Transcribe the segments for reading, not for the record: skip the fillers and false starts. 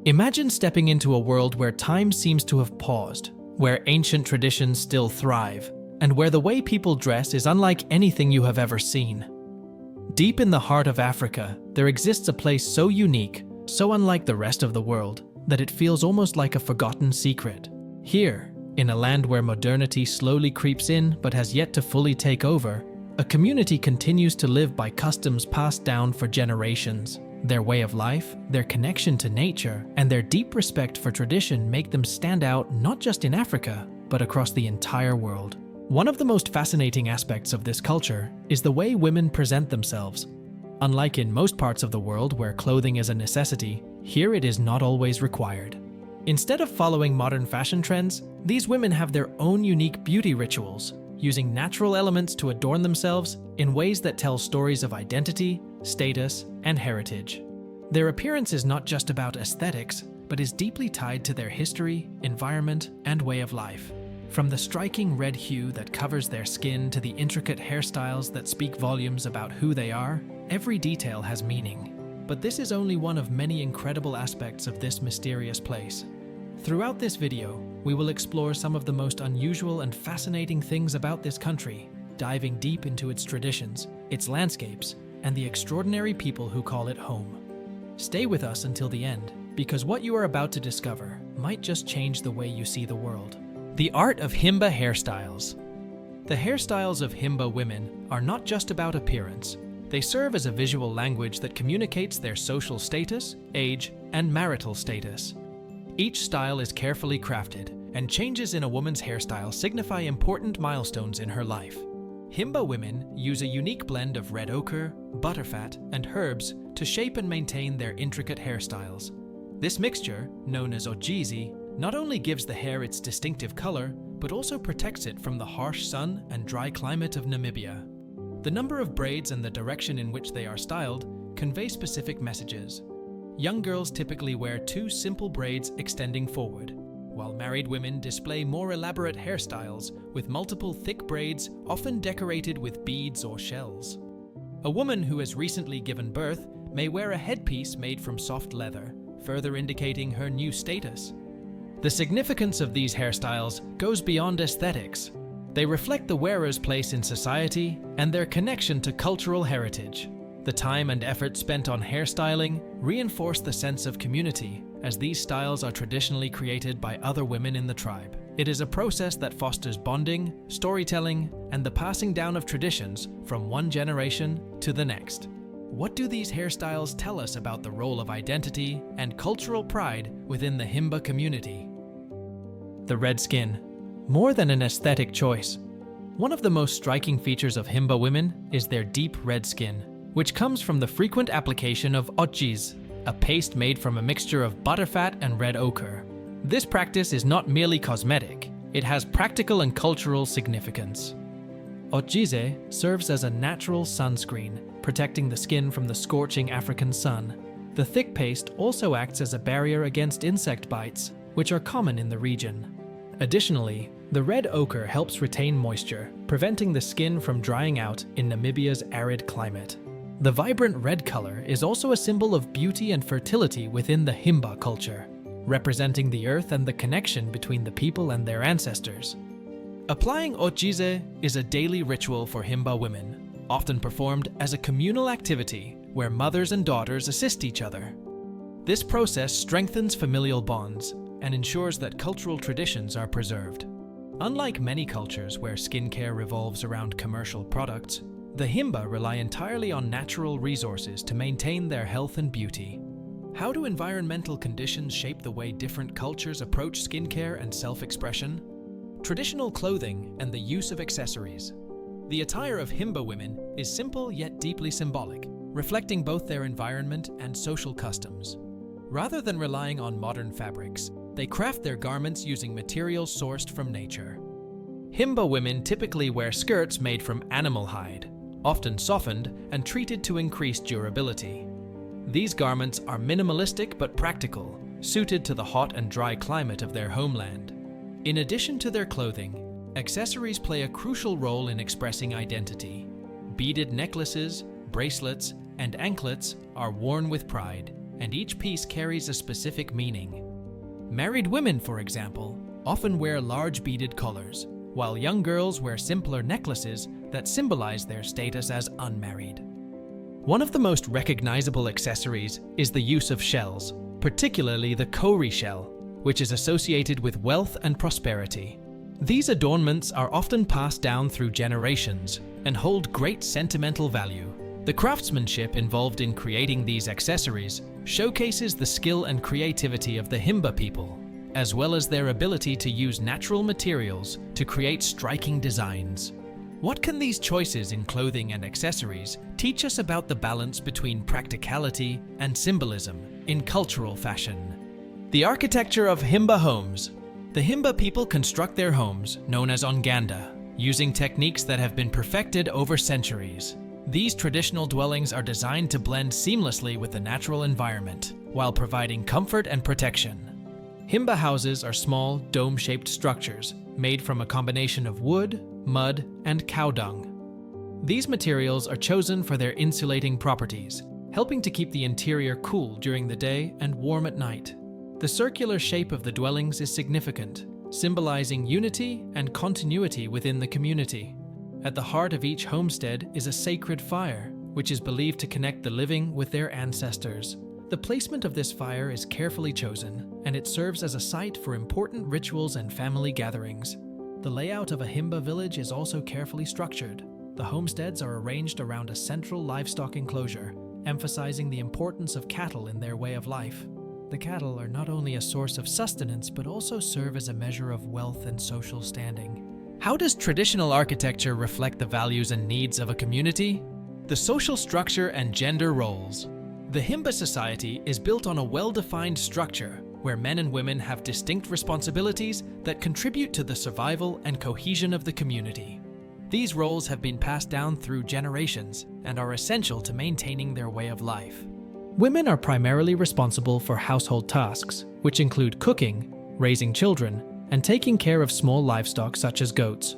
Imagine stepping into a world where time seems to have paused, where ancient traditions still thrive, and where the way people dress is unlike anything you have ever seen. Deep in the heart of Africa, there exists a place so unique, so unlike the rest of the world, that it feels almost like a forgotten secret. Here, in a land where modernity slowly creeps in but has yet to fully take over, a community continues to live by customs passed down for generations. Their way of life, their connection to nature, and their deep respect for tradition make them stand out not just in Africa, but across the entire world. One of the most fascinating aspects of this culture is the way women present themselves. Unlike in most parts of the world where clothing is a necessity, here it is not always required. Instead of following modern fashion trends, these women have their own unique beauty rituals, using natural elements to adorn themselves in ways that tell stories of identity, status, and heritage. Their appearance is not just about aesthetics, but is deeply tied to their history, environment, and way of life. From the striking red hue that covers their skin to the intricate hairstyles that speak volumes about who they are, every detail has meaning. But this is only one of many incredible aspects of this mysterious place. Throughout this video, we will explore some of the most unusual and fascinating things about this country, diving deep into its traditions, its landscapes, and the extraordinary people who call it home. Stay with us until the end, because what you are about to discover might just change the way you see the world. The art of Himba hairstyles. The hairstyles of Himba women are not just about appearance. They serve as a visual language that communicates their social status, age, and marital status. Each style is carefully crafted, and changes in a woman's hairstyle signify important milestones in her life. Himba women use a unique blend of red ochre, butterfat, and herbs to shape and maintain their intricate hairstyles. This mixture, known as ojizi, not only gives the hair its distinctive color, but also protects it from the harsh sun and dry climate of Namibia. The number of braids and the direction in which they are styled convey specific messages. Young girls typically wear two simple braids extending forward, while married women display more elaborate hairstyles with multiple thick braids often decorated with beads or shells. A woman who has recently given birth may wear a headpiece made from soft leather, further indicating her new status. The significance of these hairstyles goes beyond aesthetics. They reflect the wearer's place in society and their connection to cultural heritage. The time and effort spent on hairstyling reinforce the sense of community, as these styles are traditionally created by other women in the tribe. It is a process that fosters bonding, storytelling, and the passing down of traditions from one generation to the next. What do these hairstyles tell us about the role of identity and cultural pride within the Himba community? The red skin. More than an aesthetic choice. One of the most striking features of Himba women is their deep red skin, which comes from the frequent application of ojiz, a paste made from a mixture of butterfat and red ochre. This practice is not merely cosmetic, it has practical and cultural significance. Ojize serves as a natural sunscreen, protecting the skin from the scorching African sun. The thick paste also acts as a barrier against insect bites, which are common in the region. Additionally, the red ochre helps retain moisture, preventing the skin from drying out in Namibia's arid climate. The vibrant red color is also a symbol of beauty and fertility within the Himba culture, representing the earth and the connection between the people and their ancestors. Applying ojize is a daily ritual for Himba women, often performed as a communal activity where mothers and daughters assist each other. This process strengthens familial bonds and ensures that cultural traditions are preserved. Unlike many cultures where skincare revolves around commercial products, the Himba rely entirely on natural resources to maintain their health and beauty. How do environmental conditions shape the way different cultures approach skincare and self-expression? Traditional clothing and the use of accessories. The attire of Himba women is simple yet deeply symbolic, reflecting both their environment and social customs. Rather than relying on modern fabrics, they craft their garments using materials sourced from nature. Himba women typically wear skirts made from animal hide, often softened and treated to increase durability. These garments are minimalistic but practical, suited to the hot and dry climate of their homeland. In addition to their clothing, accessories play a crucial role in expressing identity. Beaded necklaces, bracelets, and anklets are worn with pride, and each piece carries a specific meaning. Married women, for example, often wear large beaded collars, while young girls wear simpler necklaces that symbolize their status as unmarried. One of the most recognizable accessories is the use of shells, particularly the cowrie shell, which is associated with wealth and prosperity. These adornments are often passed down through generations and hold great sentimental value. The craftsmanship involved in creating these accessories showcases the skill and creativity of the Himba people, as well as their ability to use natural materials to create striking designs. What can these choices in clothing and accessories teach us about the balance between practicality and symbolism in cultural fashion? The architecture of Himba homes. The Himba people construct their homes, known as onganda, using techniques that have been perfected over centuries. These traditional dwellings are designed to blend seamlessly with the natural environment, while providing comfort and protection. Himba houses are small, dome-shaped structures made from a combination of wood, mud, and cow dung. These materials are chosen for their insulating properties, helping to keep the interior cool during the day and warm at night. The circular shape of the dwellings is significant, symbolizing unity and continuity within the community. At the heart of each homestead is a sacred fire, which is believed to connect the living with their ancestors. The placement of this fire is carefully chosen, and it serves as a site for important rituals and family gatherings. The layout of a Himba village is also carefully structured. The homesteads are arranged around a central livestock enclosure, emphasizing the importance of cattle in their way of life. The cattle are not only a source of sustenance, but also serve as a measure of wealth and social standing. How does traditional architecture reflect the values and needs of a community? The social structure and gender roles. The Himba society is built on a well-defined structure where men and women have distinct responsibilities that contribute to the survival and cohesion of the community. These roles have been passed down through generations and are essential to maintaining their way of life. Women are primarily responsible for household tasks, which include cooking, raising children, and taking care of small livestock such as goats.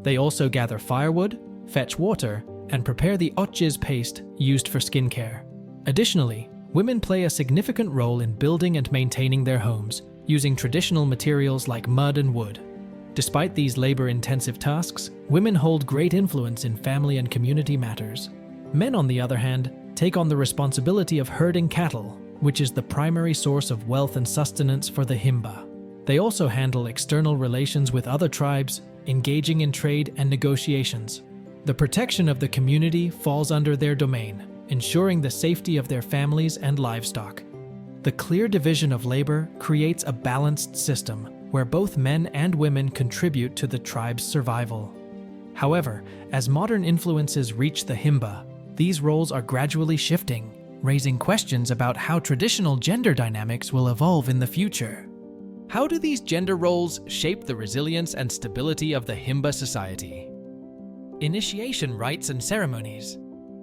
They also gather firewood, fetch water, and prepare the otjiz paste used for skincare. Additionally, women play a significant role in building and maintaining their homes, using traditional materials like mud and wood. Despite these labor-intensive tasks, women hold great influence in family and community matters. Men, on the other hand, take on the responsibility of herding cattle, which is the primary source of wealth and sustenance for the Himba. They also handle external relations with other tribes, engaging in trade and negotiations. The protection of the community falls under their domain, ensuring the safety of their families and livestock. The clear division of labor creates a balanced system where both men and women contribute to the tribe's survival. However, as modern influences reach the Himba, these roles are gradually shifting, raising questions about how traditional gender dynamics will evolve in the future. How do these gender roles shape the resilience and stability of the Himba society? Initiation rites and ceremonies.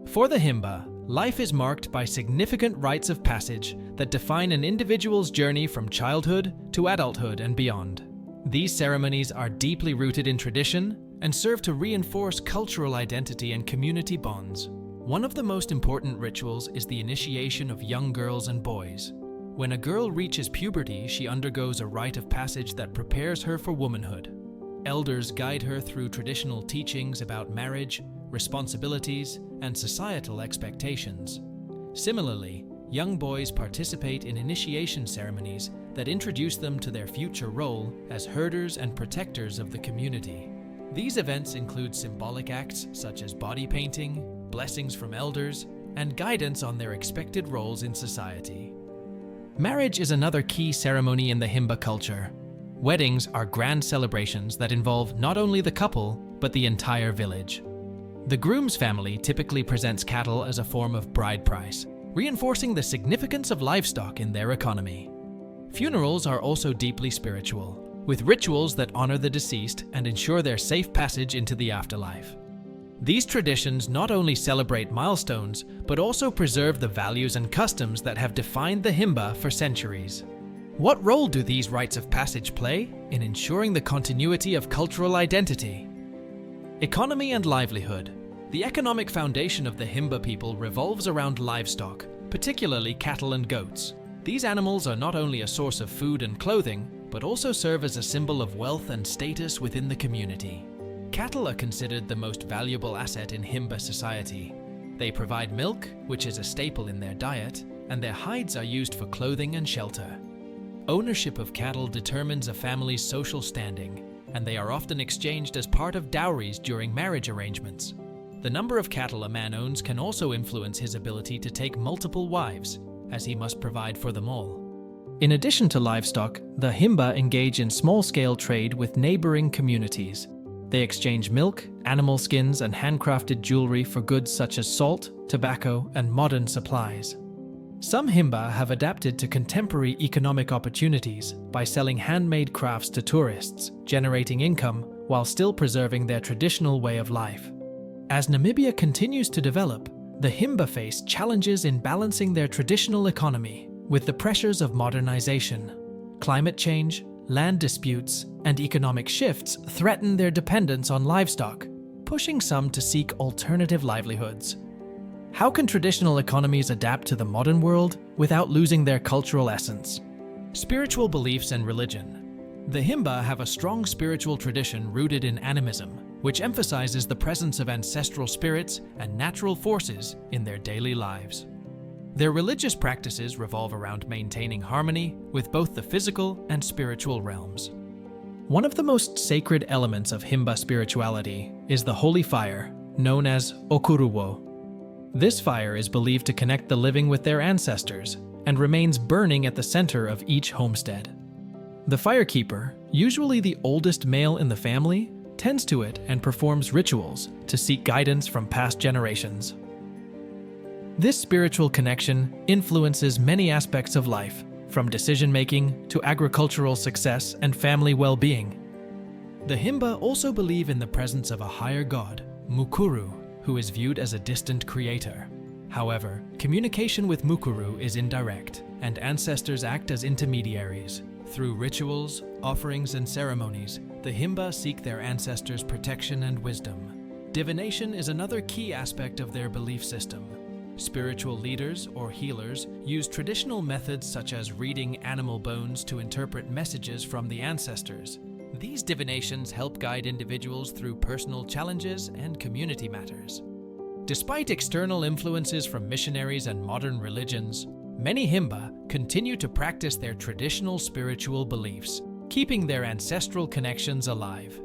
For the Himba, life is marked by significant rites of passage that define an individual's journey from childhood to adulthood and beyond. These ceremonies are deeply rooted in tradition and serve to reinforce cultural identity and community bonds. One of the most important rituals is the initiation of young girls and boys. When a girl reaches puberty, she undergoes a rite of passage that prepares her for womanhood. Elders guide her through traditional teachings about marriage, responsibilities, and societal expectations. Similarly, young boys participate in initiation ceremonies that introduce them to their future role as herders and protectors of the community. These events include symbolic acts such as body painting, blessings from elders, and guidance on their expected roles in society. Marriage is another key ceremony in the Himba culture. Weddings are grand celebrations that involve not only the couple, but the entire village. The groom's family typically presents cattle as a form of bride price, reinforcing the significance of livestock in their economy. Funerals are also deeply spiritual, with rituals that honor the deceased and ensure their safe passage into the afterlife. These traditions not only celebrate milestones, but also preserve the values and customs that have defined the Himba for centuries. What role do these rites of passage play in ensuring the continuity of cultural identity? Economy and livelihood. The economic foundation of the Himba people revolves around livestock, particularly cattle and goats. These animals are not only a source of food and clothing, but also serve as a symbol of wealth and status within the community. Cattle are considered the most valuable asset in Himba society. They provide milk, which is a staple in their diet, and their hides are used for clothing and shelter. Ownership of cattle determines a family's social standing, and they are often exchanged as part of dowries during marriage arrangements. The number of cattle a man owns can also influence his ability to take multiple wives, as he must provide for them all. In addition to livestock, the Himba engage in small-scale trade with neighboring communities. They exchange milk, animal skins, and handcrafted jewelry for goods such as salt, tobacco, and modern supplies. Some Himba have adapted to contemporary economic opportunities by selling handmade crafts to tourists, generating income while still preserving their traditional way of life. As Namibia continues to develop, the Himba face challenges in balancing their traditional economy with the pressures of modernization. Climate change, land disputes, and economic shifts threaten their dependence on livestock, pushing some to seek alternative livelihoods. How can traditional economies adapt to the modern world without losing their cultural essence? Spiritual beliefs and religion. The Himba have a strong spiritual tradition rooted in animism, which emphasizes the presence of ancestral spirits and natural forces in their daily lives. Their religious practices revolve around maintaining harmony with both the physical and spiritual realms. One of the most sacred elements of Himba spirituality is the holy fire, known as Okuruwo. This fire is believed to connect the living with their ancestors and remains burning at the center of each homestead. The firekeeper, usually the oldest male in the family, tends to it and performs rituals to seek guidance from past generations. This spiritual connection influences many aspects of life, from decision-making to agricultural success and family well-being. The Himba also believe in the presence of a higher god, Mukuru, who is viewed as a distant creator. However, communication with Mukuru is indirect, and ancestors act as intermediaries. Through rituals, offerings, and ceremonies, the Himba seek their ancestors' protection and wisdom. Divination is another key aspect of their belief system. Spiritual leaders or healers use traditional methods such as reading animal bones to interpret messages from the ancestors. These divinations help guide individuals through personal challenges and community matters. Despite external influences from missionaries and modern religions, many Himba continue to practice their traditional spiritual beliefs, keeping their ancestral connections alive.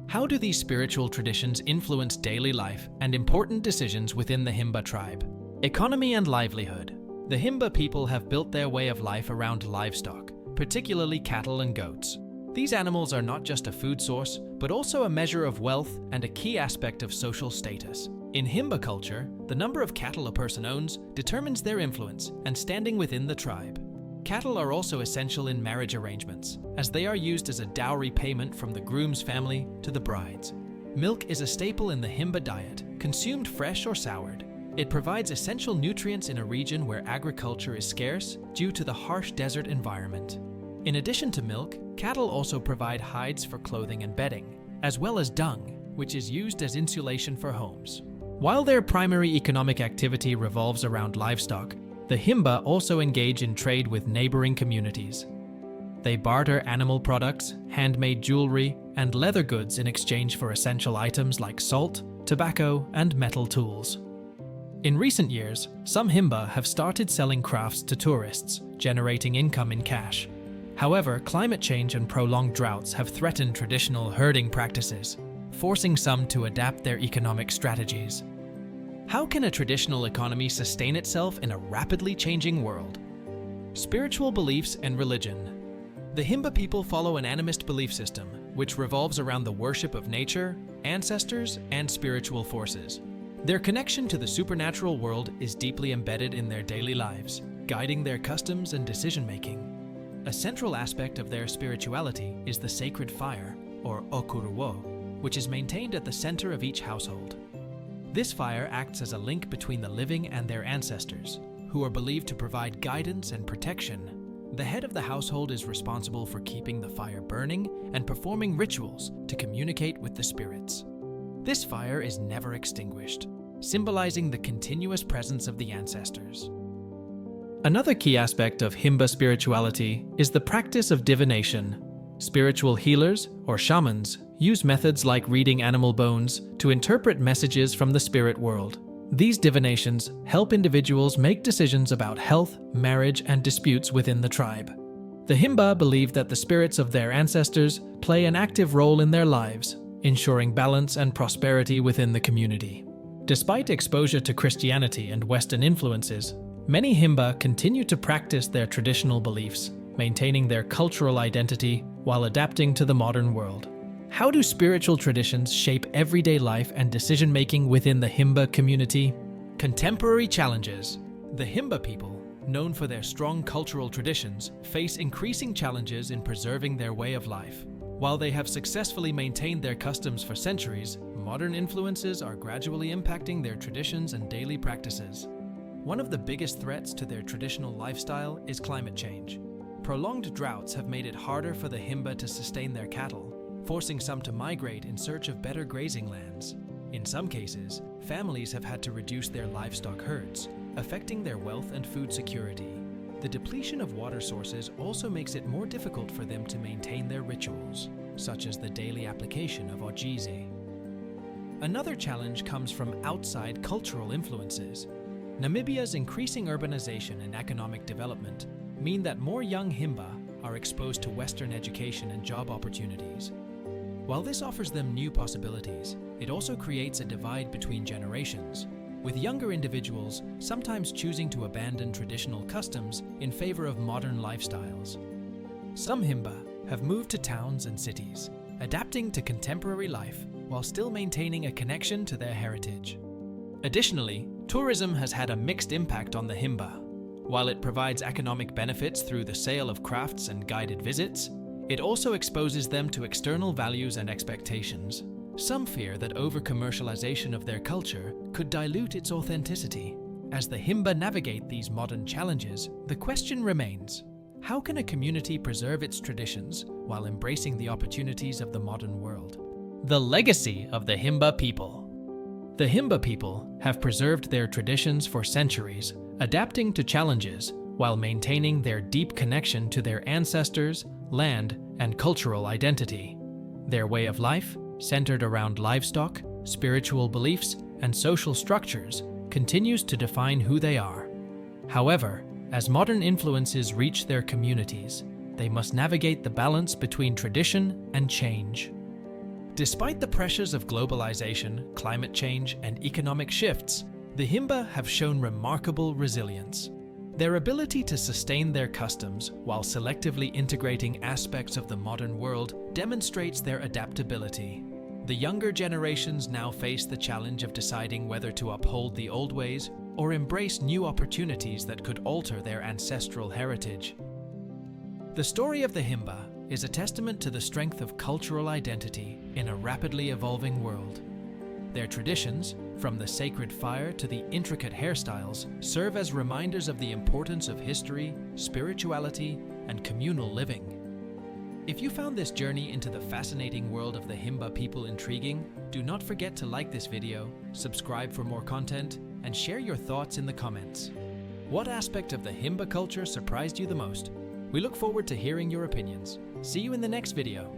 How do these spiritual traditions influence daily life and important decisions within the Himba tribe? Economy and livelihood. The Himba people have built their way of life around livestock, particularly cattle and goats. These animals are not just a food source, but also a measure of wealth and a key aspect of social status. In Himba culture, the number of cattle a person owns determines their influence and standing within the tribe. Cattle are also essential in marriage arrangements, as they are used as a dowry payment from the groom's family to the bride's. Milk is a staple in the Himba diet, consumed fresh or soured. It provides essential nutrients in a region where agriculture is scarce due to the harsh desert environment. In addition to milk, cattle also provide hides for clothing and bedding, as well as dung, which is used as insulation for homes. While their primary economic activity revolves around livestock, the Himba also engage in trade with neighboring communities. They barter animal products, handmade jewelry, and leather goods in exchange for essential items like salt, tobacco, and metal tools. In recent years, some Himba have started selling crafts to tourists, generating income in cash. However, climate change and prolonged droughts have threatened traditional herding practices, forcing some to adapt their economic strategies. How can a traditional economy sustain itself in a rapidly changing world? Spiritual beliefs and religion. The Himba people follow an animist belief system, which revolves around the worship of nature, ancestors, and spiritual forces. Their connection to the supernatural world is deeply embedded in their daily lives, guiding their customs and decision-making. A central aspect of their spirituality is the sacred fire, or Okuruwo, which is maintained at the center of each household. This fire acts as a link between the living and their ancestors, who are believed to provide guidance and protection. The head of the household is responsible for keeping the fire burning and performing rituals to communicate with the spirits. This fire is never extinguished, symbolizing the continuous presence of the ancestors. Another key aspect of Himba spirituality is the practice of divination. Spiritual healers, or shamans, use methods like reading animal bones to interpret messages from the spirit world. These divinations help individuals make decisions about health, marriage, and disputes within the tribe. The Himba believe that the spirits of their ancestors play an active role in their lives, ensuring balance and prosperity within the community. Despite exposure to Christianity and Western influences, many Himba continue to practice their traditional beliefs, maintaining their cultural identity while adapting to the modern world. How do spiritual traditions shape everyday life and decision-making within the Himba community? Contemporary challenges. The Himba people, known for their strong cultural traditions, face increasing challenges in preserving their way of life. While they have successfully maintained their customs for centuries, modern influences are gradually impacting their traditions and daily practices. One of the biggest threats to their traditional lifestyle is climate change. Prolonged droughts have made it harder for the Himba to sustain their cattle, forcing some to migrate in search of better grazing lands. In some cases, families have had to reduce their livestock herds, affecting their wealth and food security. The depletion of water sources also makes it more difficult for them to maintain their rituals, such as the daily application of ojize. Another challenge comes from outside cultural influences. Namibia's increasing urbanization and economic development mean that more young Himba are exposed to Western education and job opportunities. While this offers them new possibilities, it also creates a divide between generations, with younger individuals sometimes choosing to abandon traditional customs in favor of modern lifestyles. Some Himba have moved to towns and cities, adapting to contemporary life while still maintaining a connection to their heritage. Additionally, tourism has had a mixed impact on the Himba. While it provides economic benefits through the sale of crafts and guided visits, it also exposes them to external values and expectations. Some fear that over-commercialization of their culture could dilute its authenticity. As the Himba navigate these modern challenges, the question remains: how can a community preserve its traditions while embracing the opportunities of the modern world? The legacy of the Himba people. The Himba people have preserved their traditions for centuries, adapting to challenges while maintaining their deep connection to their ancestors, land, and cultural identity. Their way of life, centered around livestock, spiritual beliefs, and social structures, continues to define who they are. However, as modern influences reach their communities, they must navigate the balance between tradition and change. Despite the pressures of globalization, climate change, and economic shifts, the Himba have shown remarkable resilience. Their ability to sustain their customs while selectively integrating aspects of the modern world demonstrates their adaptability. The younger generations now face the challenge of deciding whether to uphold the old ways or embrace new opportunities that could alter their ancestral heritage. The story of the Himba is a testament to the strength of cultural identity in a rapidly evolving world. Their traditions, from the sacred fire to the intricate hairstyles, serve as reminders of the importance of history, spirituality, and communal living. If you found this journey into the fascinating world of the Himba people intriguing, do not forget to like this video, subscribe for more content, and share your thoughts in the comments. What aspect of the Himba culture surprised you the most? We look forward to hearing your opinions. See you in the next video.